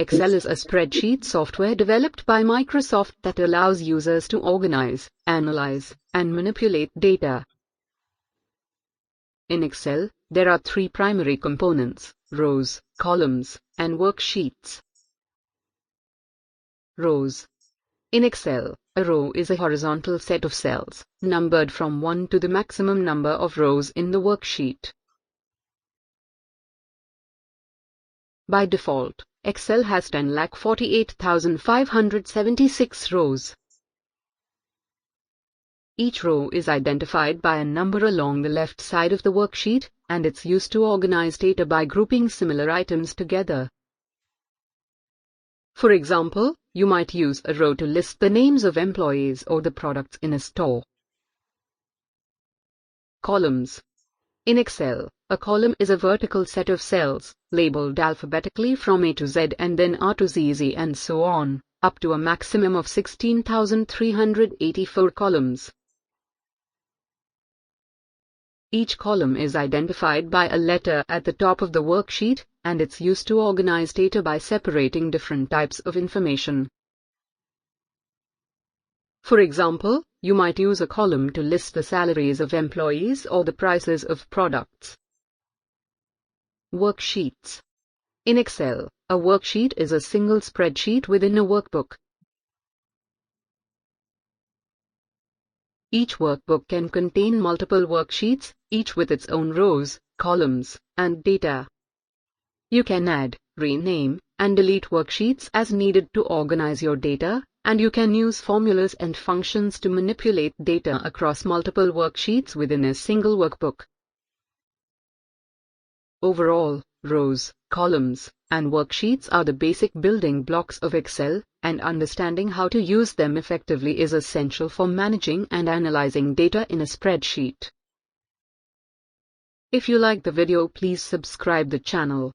Excel is a spreadsheet software developed by Microsoft that allows users to organize, analyze, and manipulate data. In Excel, there are three primary components: rows, columns, and worksheets. Rows. In Excel, a row is a horizontal set of cells, numbered from 1 to the maximum number of rows in the worksheet. By default, Excel has 10,48,576 rows. Each row is identified by a number along the left side of the worksheet, and it's used to organize data by grouping similar items together. For example, you might use a row to list the names of employees or the products in a store. Columns. In Excel, a column is a vertical set of cells, labeled alphabetically from A to Z and then R to ZZ and so on, up to a maximum of 16,384 columns. Each column is identified by a letter at the top of the worksheet, and it's used to organize data by separating different types of information. For example, you might use a column to list the salaries of employees or the prices of products. Worksheets. In Excel, a worksheet is a single spreadsheet within a workbook. Each workbook can contain multiple worksheets, each with its own rows, columns, and data. You can add, rename, and delete worksheets as needed to organize your data, and you can use formulas and functions to manipulate data across multiple worksheets within a single workbook. Overall, rows, columns, and worksheets are the basic building blocks of Excel, and understanding how to use them effectively is essential for managing and analyzing data in a spreadsheet. If you like the video, please subscribe the channel.